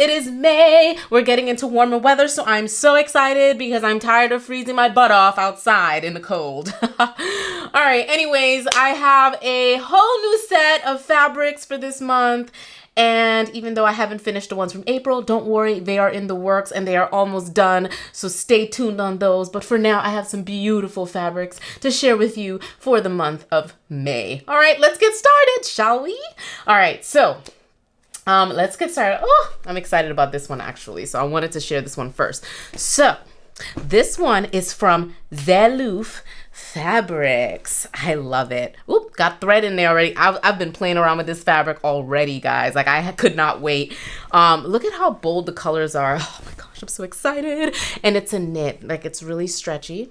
It is May. We're getting into warmer weather, so I'm so excited because I'm tired of freezing my butt off outside in the cold. All right, anyways, I have a whole new set of fabrics for this month. And even though I haven't finished the ones from April, don't worry, they are in the works and they are almost done. So stay tuned on those. But for now, I have some beautiful fabrics to share with you for the month of May. All right, let's get started, shall we? All right, so let's get started. Oh, I'm excited about this one actually. So I wanted to share this one first. So this one is from Zelu Fabrics. I love it. Oop, got thread in there already. I've been playing around with this fabric already, guys. Like I could not wait. Look at how bold the colors are. Oh my gosh, I'm so excited. And it's a knit. Like it's really stretchy.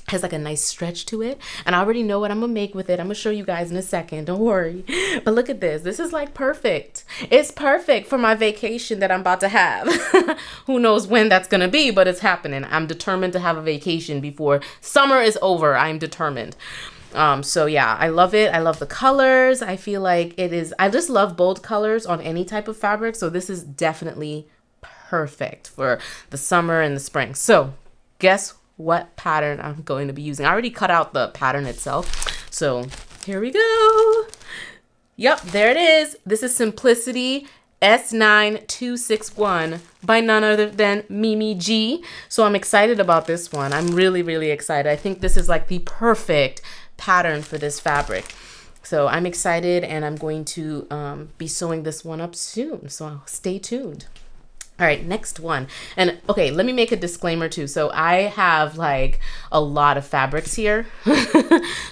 Has like a nice stretch to it, and I already know what I'm gonna make with it. I'm gonna show you guys in a second, don't worry. But look at this. This is like perfect. It's perfect for my vacation that I'm about to have. Who knows when that's gonna be, but it's happening. I'm determined to have a vacation before summer is over. I'm determined. So yeah, I love it. I love the colors. I feel like it is, I just love bold colors on any type of fabric, so this is definitely perfect for the summer and the spring. So guess what pattern I'm going to be using. I already cut out the pattern itself. So here we go. Yep, there it is. This is Simplicity S9261 by none other than Mimi G. So I'm excited about this one. I'm really, really excited. I think this is like the perfect pattern for this fabric. So I'm excited and I'm going to be sewing this one up soon. So stay tuned. All right, next one. And okay, let me make a disclaimer too. So I have like a lot of fabrics here.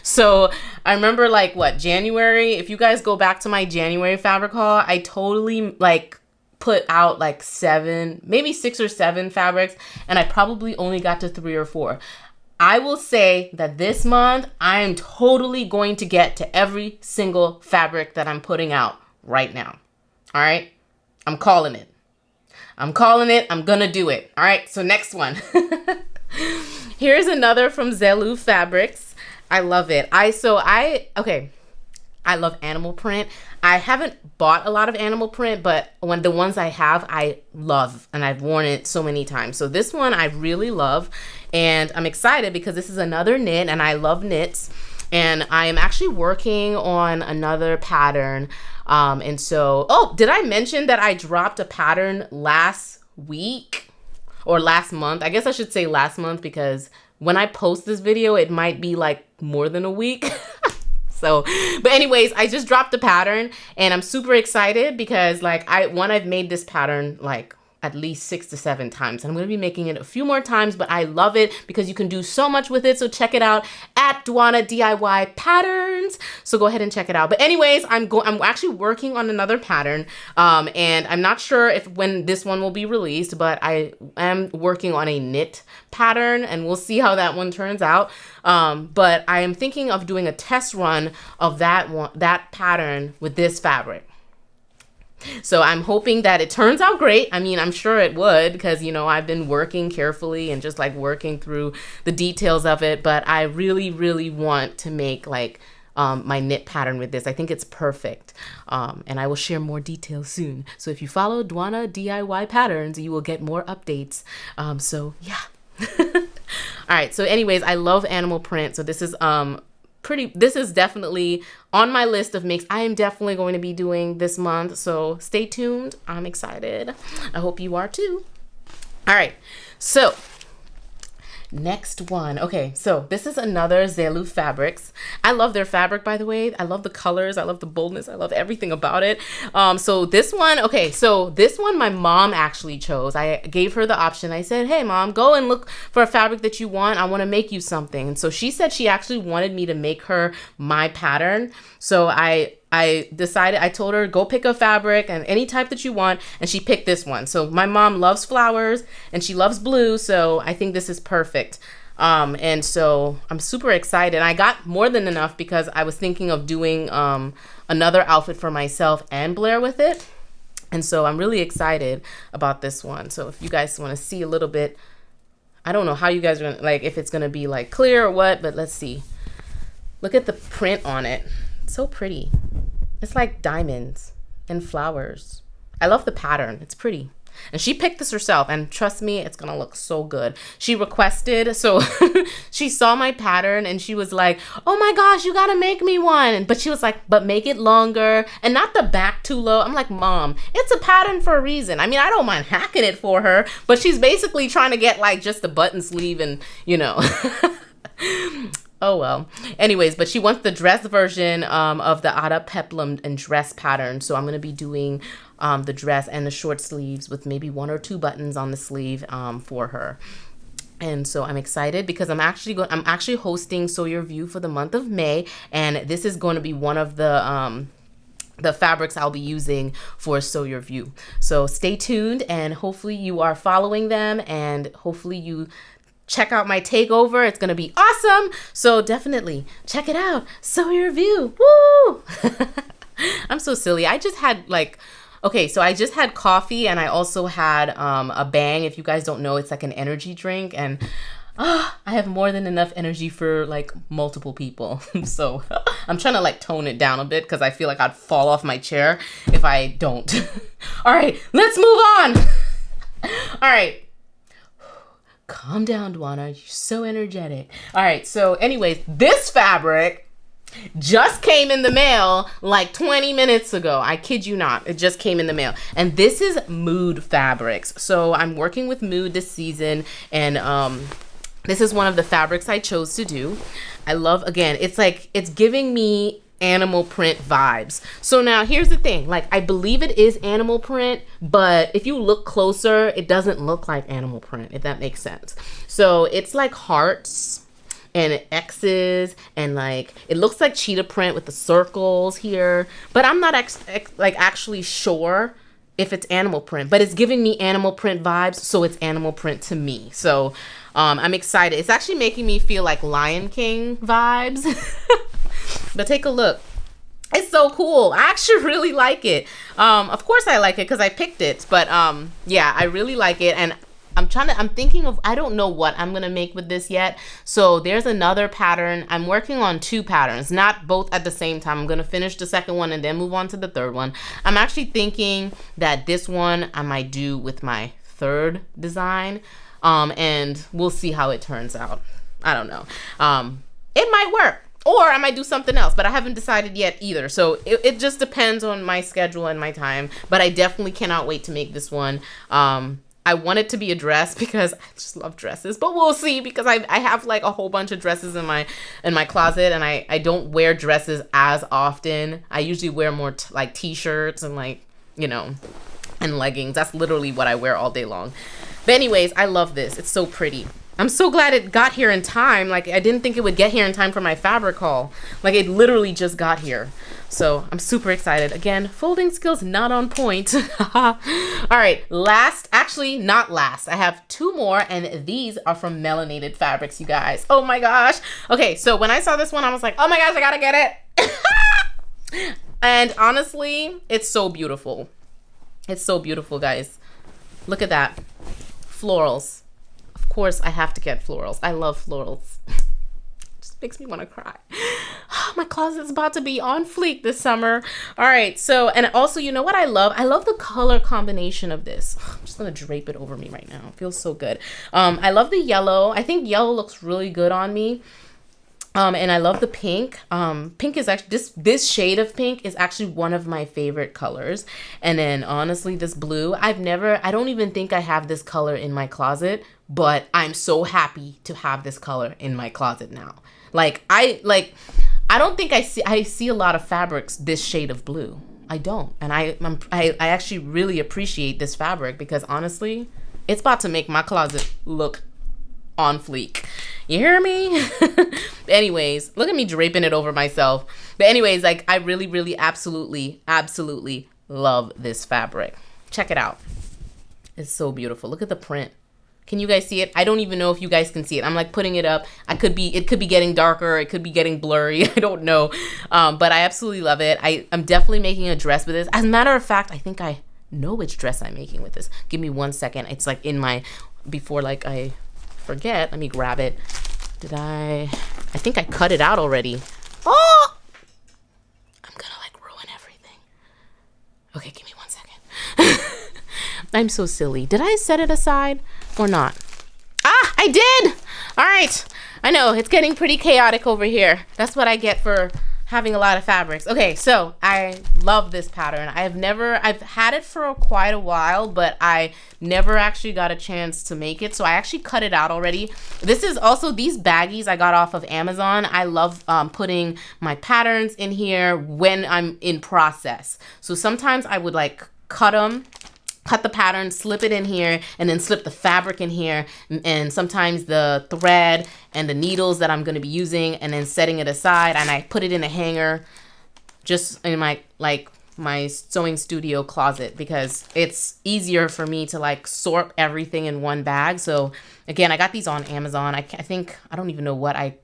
So I remember like what, January, if you guys go back to my January fabric haul, I totally like put out like 7, maybe 6 or 7 fabrics, and I probably only got to 3 or 4. I will say that this month, I am totally going to get to every single fabric that I'm putting out right now. All right, I'm calling it. I'm calling it. I'm gonna do it. All right, so next one. Here's another from Zelu Fabrics. I love it. I love animal print. I haven't bought a lot of animal print, but when the ones I have, I love, and I've worn it so many times. So this one I really love, and I'm excited because this is another knit, and I love knits. And I am actually working on another pattern. And so, oh, did I mention that I dropped a pattern last week or last month? I guess I should say last month because when I post this video, it might be like more than a week. So, but anyways, I just dropped the pattern and I'm super excited because like I've made this pattern like at least 6 to 7 times. And I'm going to be making it a few more times, but I love it because you can do so much with it. So check it out at Dwana DIY Patterns. So go ahead and check it out. But anyways, I'm actually working on another pattern. And I'm not sure when this one will be released, but I am working on a knit pattern and we'll see how that one turns out. But I am thinking of doing a test run of that pattern with this fabric. So I'm hoping that it turns out great. I mean, I'm sure it would because, you know, I've been working carefully and just like working through the details of it. But I really, really want to make like my knit pattern with this. I think it's perfect. And I will share more details soon. So if you follow Dwana DIY Patterns, you will get more updates. So yeah. All right. So anyways, I love animal print. So this is this is definitely on my list of makes I am definitely going to be doing this month. So stay tuned. I'm excited. I hope you are too. All right. So next one. Okay, so this is another Zelu Fabrics. I love their fabric, by the way. I love the colors. I love the boldness. I love everything about it. So this one, okay, so this one my mom actually chose. I gave her the option. I said, hey mom, go and look for a fabric that you want. I want to make you something. And so she said she actually wanted me to make her my pattern. So I decided, I told her, go pick a fabric and any type that you want. And she picked this one. So my mom loves flowers and she loves blue. So I think this is perfect. And so I'm super excited. I got more than enough because I was thinking of doing another outfit for myself and Blair with it. And so I'm really excited about this one. So if you guys want to see a little bit, I don't know how you guys are gonna, like, if it's going to be like clear or what, but let's see. Look at the print on it. It's so pretty. It's like diamonds and flowers. I love the pattern. It's pretty. And she picked this herself, and trust me, it's gonna look so good. She requested, so she saw my pattern and she was like, oh my gosh, you gotta make me one. But she was like, but make it longer and not the back too low. I'm like, Mom, it's a pattern for a reason. I mean, I don't mind hacking it for her, but she's basically trying to get like just a button sleeve and, you know. Oh well. Anyways, but she wants the dress version of the Ada peplum and dress pattern. So I'm going to be doing the dress and the short sleeves with maybe 1 or 2 buttons on the sleeve for her. And so I'm excited because I'm actually hosting Sew Your View for the month of May, and this is going to be one of the fabrics I'll be using for Sew Your View. So stay tuned, and hopefully you are following them, and hopefully you check out my takeover. It's gonna be awesome. So definitely check it out. Sew Your View. Woo! I'm so silly. I just had like, okay, so I just had coffee, and I also had a Bang. If you guys don't know, it's like an energy drink, and I have more than enough energy for like multiple people. So I'm trying to like tone it down a bit because I feel like I'd fall off my chair if I don't. All right, let's move on. All right. Calm down, Dwana. You're so energetic. All right. So anyways, this fabric just came in the mail like 20 minutes ago. I kid you not. It just came in the mail. And this is Mood Fabrics. So I'm working with Mood this season. And this is one of the fabrics I chose to do. I love, again, it's like, it's giving me animal print vibes. So now here's the thing, like I believe it is animal print, but if you look closer, it doesn't look like animal print, if that makes sense. So it's like hearts and X's, and like it looks like cheetah print with the circles here, but I'm not like actually sure if it's animal print, but it's giving me animal print vibes, so it's animal print to me. So I'm excited. It's actually making me feel like Lion King vibes. But take a look. It's so cool. I actually really like it. Of course I like it because I picked it, but yeah, I really like it. And I'm thinking of, I don't know what I'm gonna make with this yet. So there's another pattern. I'm working on 2 patterns, not both at the same time. I'm gonna finish the second one and then move on to the third one. I'm actually thinking that this one I might do with my third design, and we'll see how it turns out. I don't know. It might work. Or I might do something else, but I haven't decided yet either. So it just depends on my schedule and my time. But I definitely cannot wait to make this one. I want it to be a dress because I just love dresses. But we'll see, because I have like a whole bunch of dresses in my closet, and I don't wear dresses as often. I usually wear more like t-shirts and like, you know, and leggings. That's literally what I wear all day long. But anyways, I love this. It's so pretty. I'm so glad it got here in time. Like, I didn't think it would get here in time for my fabric haul. Like, it literally just got here. So I'm super excited. Again, folding skills not on point. All right, actually not last. I have 2 more, and these are from Melanated Fabrics, you guys. Oh my gosh. Okay, so when I saw this one, I was like, oh my gosh, I gotta get it. And honestly, it's so beautiful. It's so beautiful, guys. Look at that. Florals. Of course, I have to get florals. I love florals. Just makes me want to cry. My closet's about to be on fleek this summer. All right, so, and also, you know what I love? I love the color combination of this. I'm just gonna drape it over me right now. It feels so good. I love the yellow. I think yellow looks really good on me. And I love the pink. Pink is actually, this shade of pink is actually one of my favorite colors. And then honestly, this blue, I don't even think I have this color in my closet, but I'm so happy to have this color in my closet now. I don't think I see a lot of fabrics this shade of blue. I don't. And I actually really appreciate this fabric, because honestly, it's about to make my closet look on fleek. You hear me? Anyways, look at me draping it over myself. But anyways, like, I really, really, absolutely, absolutely love this fabric. Check it out. It's so beautiful. Look at the print. Can you guys see it? I don't even know if you guys can see it. I'm like putting it up. It could be getting darker. It could be getting blurry. I don't know. But I absolutely love it. I'm definitely making a dress with this. As a matter of fact, I think I know which dress I'm making with this. Give me 1 second. It's like in my, before like I forget, let me grab it. I think I cut it out already. Oh, I'm gonna like ruin everything. Okay, give me 1 second. I'm so silly. Did I set it aside or not? Ah, I did. All right. I know it's getting pretty chaotic over here. That's what I get for having a lot of fabrics. Okay, so I love this pattern. I've had it for quite a while, but I never actually got a chance to make it. So I actually cut it out already. This is also, these baggies I got off of Amazon. I love putting my patterns in here when I'm in process. So sometimes I would like cut the pattern, slip it in here, and then slip the fabric in here, and sometimes the thread and the needles that I'm going to be using, and then setting it aside, and I put it in a hanger just in my my sewing studio closet, because it's easier for me to like sort everything in one bag. So again, I got these on Amazon. I think, I don't even know what I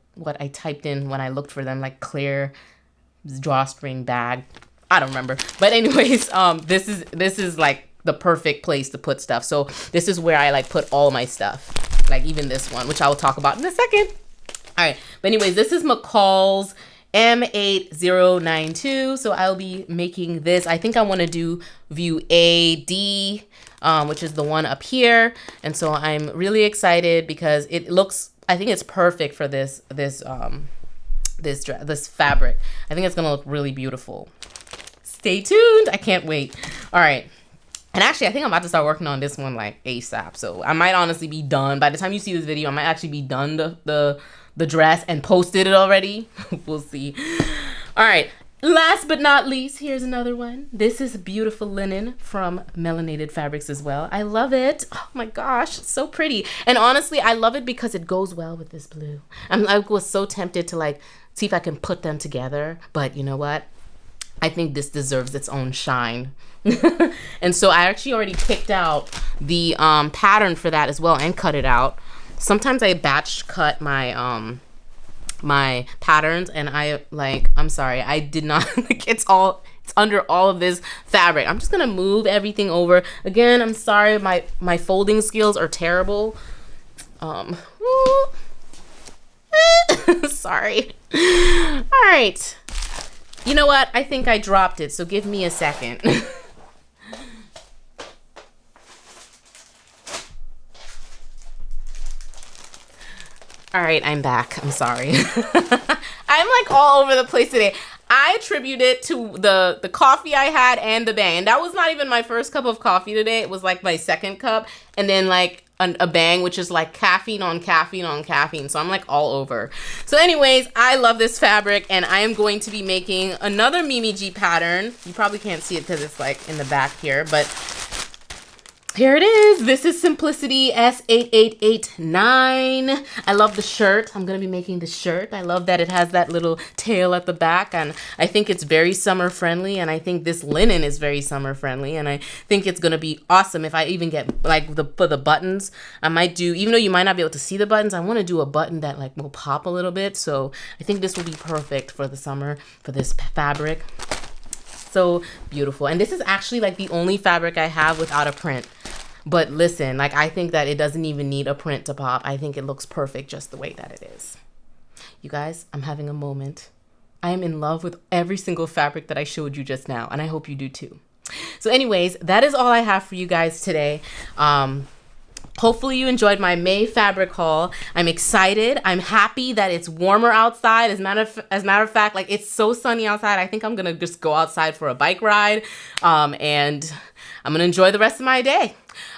typed in when I looked for them, like clear drawstring bag. I don't remember. But anyways, this is like the perfect place to put stuff. So this is where I like put all my stuff, like even this one, which I will talk about in a second. All right, but anyways, this is McCall's M8092. So I'll be making this. I think I want to do view AD, which is the one up here. And so I'm really excited because it looks, I think it's perfect for this fabric. I think it's gonna look really beautiful. Stay tuned. I can't wait. All right. And actually, I think I'm about to start working on this one like ASAP. So I might honestly be done. By the time you see this video, I might actually be done the dress and posted it already. We'll see. All right. Last but not least, here's another one. This is beautiful linen from Melanated Fabrics as well. I love it. Oh my gosh, it's so pretty. And honestly, I love it because it goes well with this blue. I was so tempted to like see if I can put them together. But you know what? I think this deserves its own shine. And so I actually already picked out the pattern for that as well and cut it out. Sometimes I batch cut my my patterns, and I'm sorry, I did not like it's under all of this fabric. I'm just gonna move everything over. Again, I'm sorry, my folding skills are terrible. Sorry. All right. You know what? I think I dropped it, so give me a second. All right, I'm back. I'm sorry. I'm like all over the place today. I attribute it to the coffee I had and the bang. And that was not even my first cup of coffee today. It was like my second cup. And then like a bang, which is like caffeine on caffeine on caffeine. So I'm like all over. So anyways, I love this fabric, and I am going to be making another Mimi G pattern. You probably can't see it because it's like in the back here, but here it is. This is Simplicity S8889. I love the shirt. I'm going to be making the shirt. I love that it has that little tail at the back, and I think it's very summer friendly, and I think this linen is very summer friendly, and I think it's going to be awesome if I even get like for the buttons. I might do, even though you might not be able to see the buttons, I want to do a button that like will pop a little bit. So I think this will be perfect for the summer for this fabric. So beautiful. And this is actually like the only fabric I have without a print. But listen, like I think that it doesn't even need a print to pop. I think it looks perfect just the way that it is. You guys, I'm having a moment. I am in love with every single fabric that I showed you just now, and I hope you do too. So anyways, that is all I have for you guys today. Hopefully you enjoyed my May fabric haul. I'm excited. I'm happy that it's warmer outside. As a matter of fact, like it's so sunny outside. I think I'm gonna just go outside for a bike ride, and I'm gonna enjoy the rest of my day.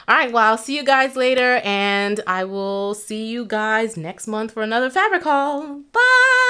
All right, well, I'll see you guys later, and I will see you guys next month for another fabric haul. Bye.